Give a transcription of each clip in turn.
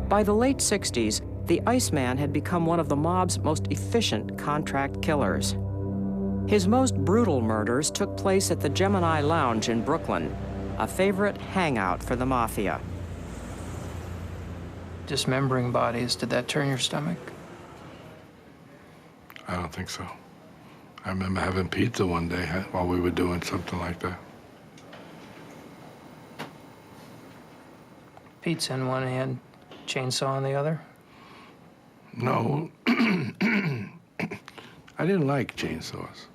By the late 60s, the Iceman had become one of the mob's most efficient contract killers. His most brutal murders took place at the Gemini Lounge in Brooklyn, a favorite hangout for the mafia. Dismembering bodies, did that turn your stomach? I don't think so. I remember having pizza one day while we were doing something like that. Pizza in one hand, chainsaw in the other? No. I didn't like chainsaws.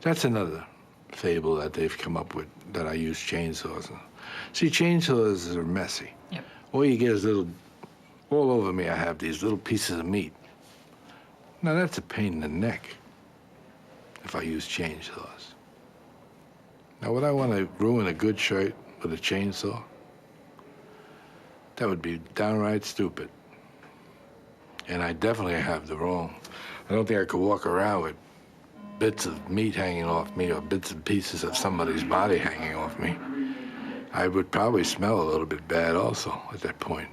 That's another fable that they've come up with, that I use chainsaws. See, chainsaws are messy. Yep. All you get is all over me I have these little pieces of meat. Now that's a pain in the neck if I use chainsaws. Now would I want to ruin a good shirt with a chainsaw? That would be downright stupid. And I definitely have the wrong. I don't think I could walk around with bits of meat hanging off me or bits and pieces of somebody's body hanging off me. I would probably smell a little bit bad also at that point.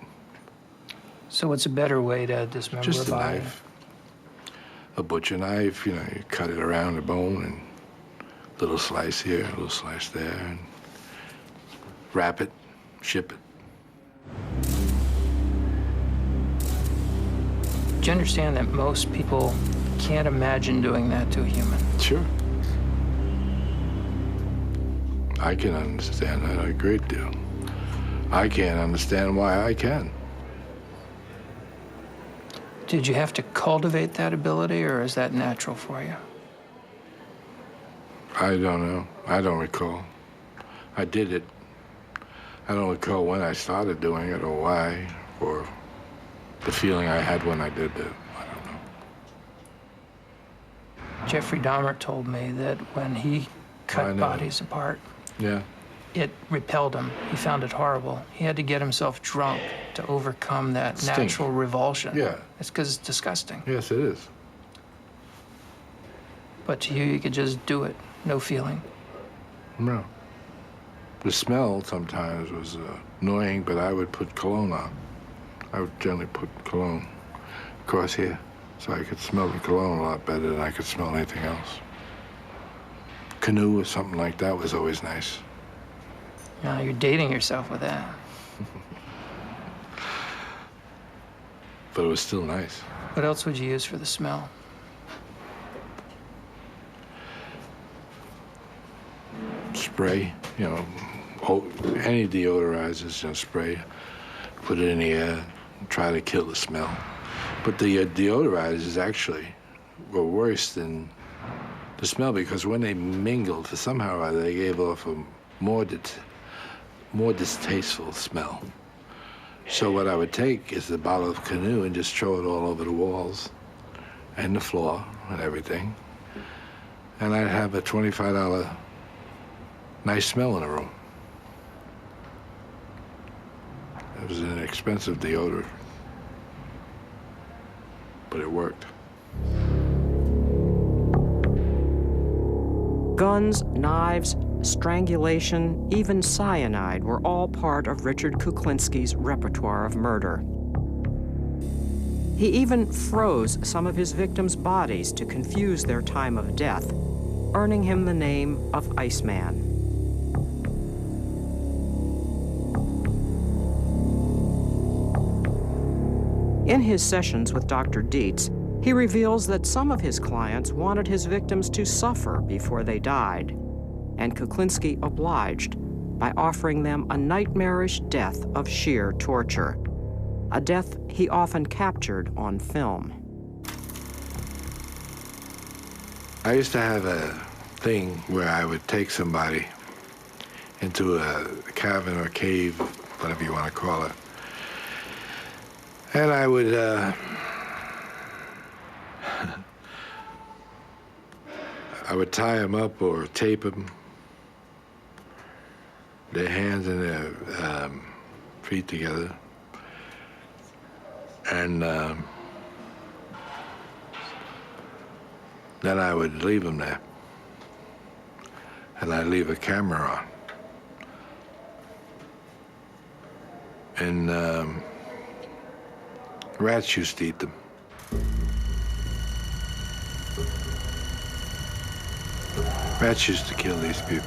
So what's a better way to dismember Just a a body? knife. A butcher knife, you know, you cut it around the bone and a little slice here, a little slice there, and wrap it, ship it. Do you understand that most people can't imagine doing that to a human? Sure. I can understand that a great deal. I can't understand why I can. Did you have to cultivate that ability, or is that natural for you? I don't know. I don't recall. I did it. I don't recall when I started doing it or why, or the feeling I had when I did it. I don't know. Jeffrey Dahmer told me that when he I cut know. bodies apart, Yeah. it repelled him. He found it horrible. He had to get himself drunk to overcome that Stink. natural revulsion. Yeah. It's because it's disgusting. Yes, it is. But to you could just do it, no feeling. No. The smell sometimes was annoying, but I would put cologne on. I would generally put cologne across here, so I could smell the cologne a lot better than I could smell anything else. Canoe or something like that was always nice. Now you're dating yourself with that. But it was still nice. What else would you use for the smell? Spray, you know, any deodorizers, you know, spray, put it in the air, and try to kill the smell. But the deodorizers actually were worse than the smell, because when they mingled, somehow or other, they gave off a more distasteful smell. So what I would take is the bottle of Canoe and just throw it all over the walls and the floor and everything. And I'd have a $25 nice smell in the room. It was an expensive deodorant, but it worked. Guns, knives, strangulation, even cyanide were all part of Richard Kuklinski's repertoire of murder. He even froze some of his victims' bodies to confuse their time of death, earning him the name of Iceman. In his sessions with Dr. Dietz, he reveals that some of his clients wanted his victims to suffer before they died, and Kuklinski obliged by offering them a nightmarish death of sheer torture, a death he often captured on film. I used to have a thing where I would take somebody into a cavern or cave, whatever you want to call it, and I would tie them up or tape them, their hands and their feet together, and then I would leave them there, and I'd leave a camera on. And Rats used to eat them. Rats used to kill these people.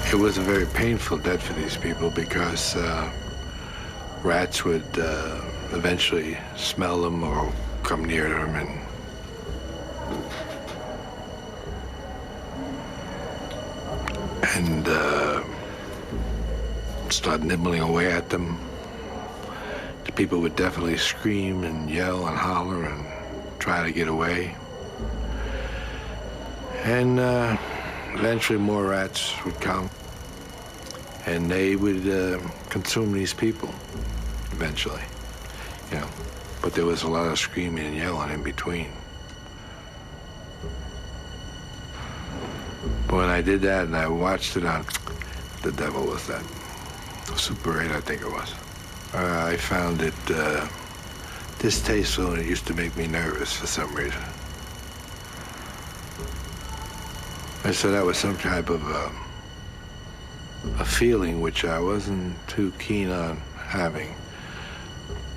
It was a very painful death for these people because rats would eventually smell them or come near them and start nibbling away at them. The people would definitely scream and yell and holler and try to get away. And eventually more rats would come and they would consume these people eventually, you know. But there was a lot of screaming and yelling in between. But when I did that and I watched it on, the devil was that, Super 8, I think it was. I found it distasteful and it used to make me nervous for some reason. And so that was some type of a feeling which I wasn't too keen on having.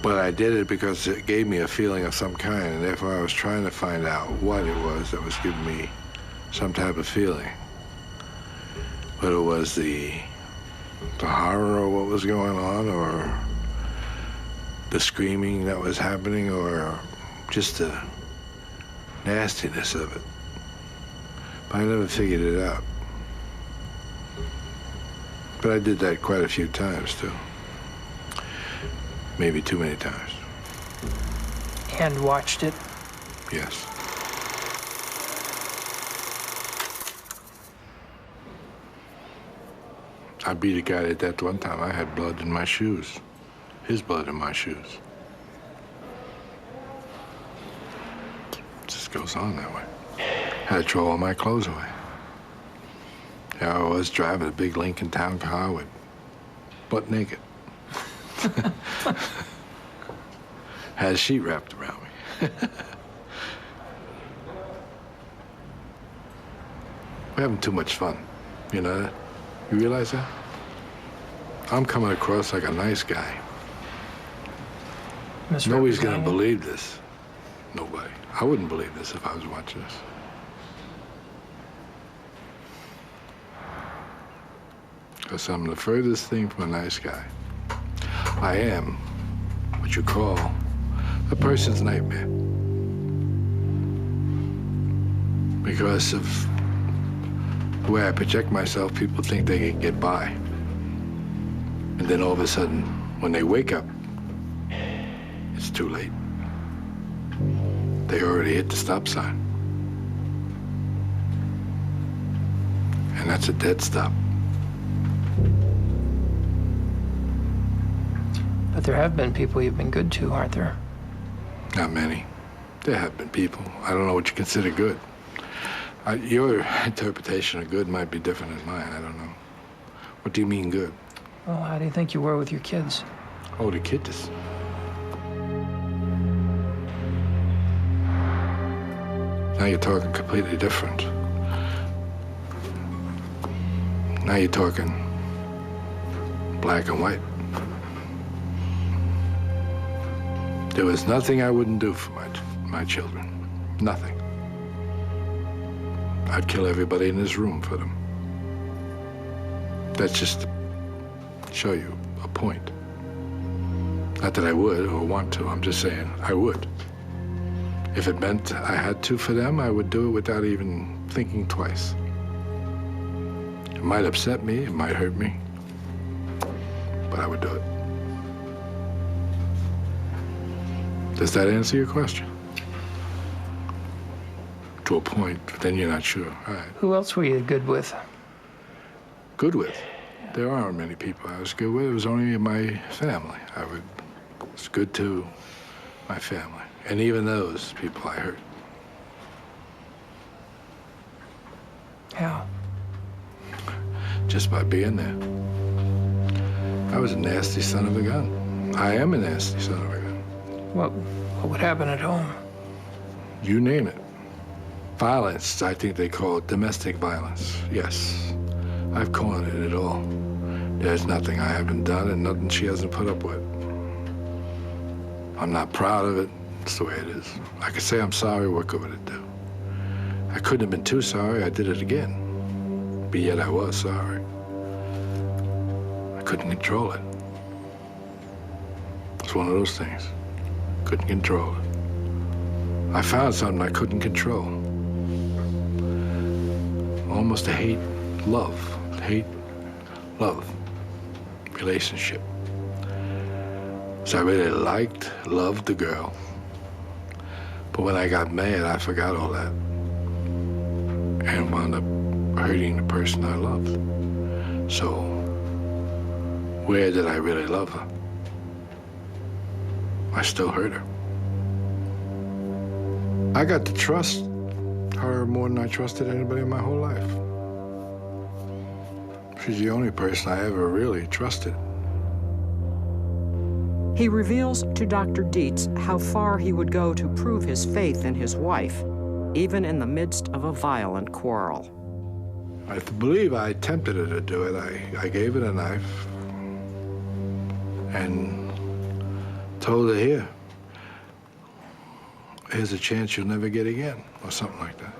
But I did it because it gave me a feeling of some kind, and therefore I was trying to find out what it was that was giving me some type of feeling. Whether it was the horror of what was going on, or the screaming that was happening, or just the nastiness of it. But I never figured it out. But I did that quite a few times, too. Maybe too many times. And watched it? Yes. I beat a guy to death one time. I had blood in my shoes. His blood in my shoes. It just goes on that way. Had to throw all my clothes away. There I was driving a big Lincoln Town car with butt naked. Had a sheet wrapped around me. We're having too much fun, you know that? You realize that? I'm coming across like a nice guy. Nobody's gonna believe this. Nobody. I wouldn't believe this if I was watching this. Because I'm the furthest thing from a nice guy. I am what you call a person's nightmare. Because of the way I project myself, people think they can get by. And then all of a sudden, when they wake up, it's too late. They already hit the stop sign. And that's a dead stop. But there have been people you've been good to, aren't there? Not many. There have been people. I don't know what you consider good. Your interpretation of good might be different than mine. I don't know. What do you mean good? Well, how do you think you were with your kids? Oh, the kids. Now you're talking completely different. Now you're talking black and white. There was nothing I wouldn't do for my children. Nothing. I'd kill everybody in this room for them. That's just to show you a point. Not that I would or want to, I'm just saying I would. If it meant I had to for them, I would do it without even thinking twice. It might upset me, it might hurt me, but I would do it. Does that answer your question? To a point, but then you're not sure. All right. Who else were you good with? Good with? There aren't many people I was good with. It was only my family. I was good to my family. And even those people I hurt. How? Just by being there. I was a nasty son of a gun. I am a nasty son of a gun. What would happen at home? You name it. Violence, I think they call it domestic violence. Yes, I've cornered it all. There's nothing I haven't done and nothing she hasn't put up with. I'm not proud of it. It's the way it is. I could say I'm sorry, what good would it do? I couldn't have been too sorry, I did it again. But yet I was sorry. I couldn't control it. It's one of those things. Couldn't control it. I found something I couldn't control. Almost a hate-love relationship. So I really loved the girl. But when I got mad, I forgot all that. And wound up hurting the person I loved. So, where did I really love her? I still hurt her. I got to trust her more than I trusted anybody in my whole life. She's the only person I ever really trusted. He reveals to Dr. Dietz how far he would go to prove his faith in his wife, even in the midst of a violent quarrel. I believe I tempted her to do it. I gave her a knife and told her, here's a chance you'll never get again, or something like that.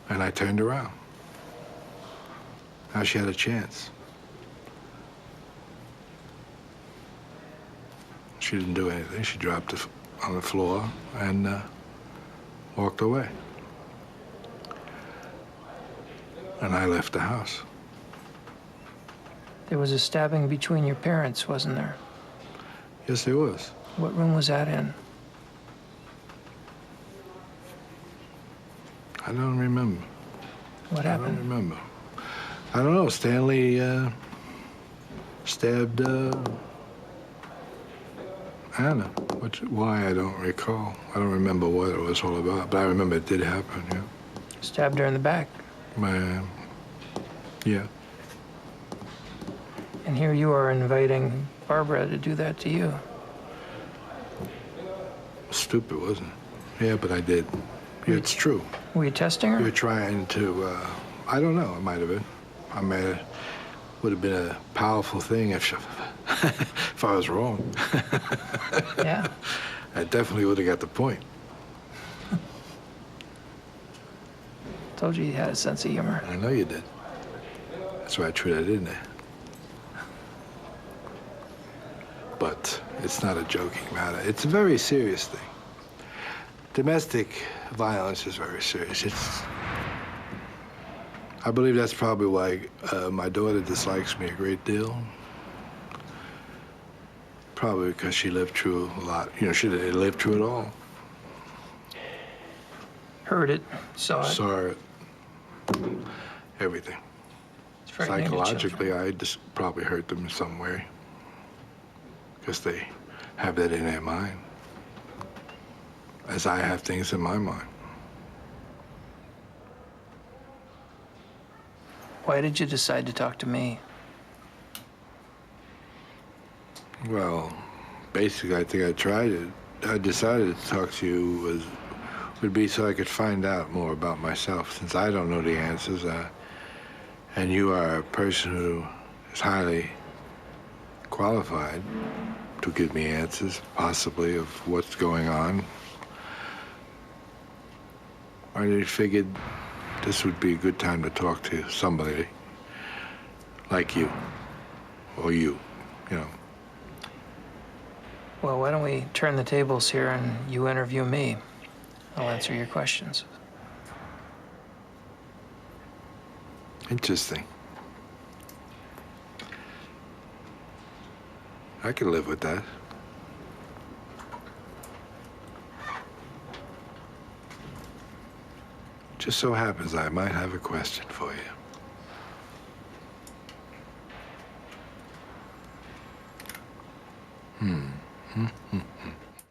And I turned around. Now she had a chance. She didn't do anything. She dropped it on the floor and walked away. And I left the house. There was a stabbing between your parents, wasn't there? Yes, there was. What room was that in? I don't remember. What I happened? don't remember. I don't know. Stanley stabbed Anna. Why, I don't recall. I don't remember what it was all about, but I remember it did happen, yeah. Stabbed her in the back. Yeah. And here you are inviting Barbara to do that to you. Stupid, wasn't it? Yeah, but I did. Yeah, it's true. Were you testing her? You were trying to, I don't know, it might have been. I mean, it would have been a powerful thing if I was wrong. Yeah. I definitely would have got the point. Told you had a sense of humor. I know you did. That's why I threw that in there. But it's not a joking matter. It's a very serious thing. Domestic violence is very serious. I believe that's probably why my daughter dislikes me a great deal. Probably because she lived through a lot. You know, she lived through it all. Heard it, saw it. Saw it. Everything. It's frightening to Psychologically, children. I just probably hurt them in some way. Because they have that in their mind. As I have things in my mind. Why did you decide to talk to me? Well, basically, I think I tried it. I decided to talk to you would be so I could find out more about myself, since I don't know the answers. And you are a person who is highly qualified to give me answers, possibly, of what's going on. I figured this would be a good time to talk to somebody like you, or you know. Well, why don't we turn the tables here and you interview me? I'll answer your questions. Interesting. I can live with that. Just so happens I might have a question for you.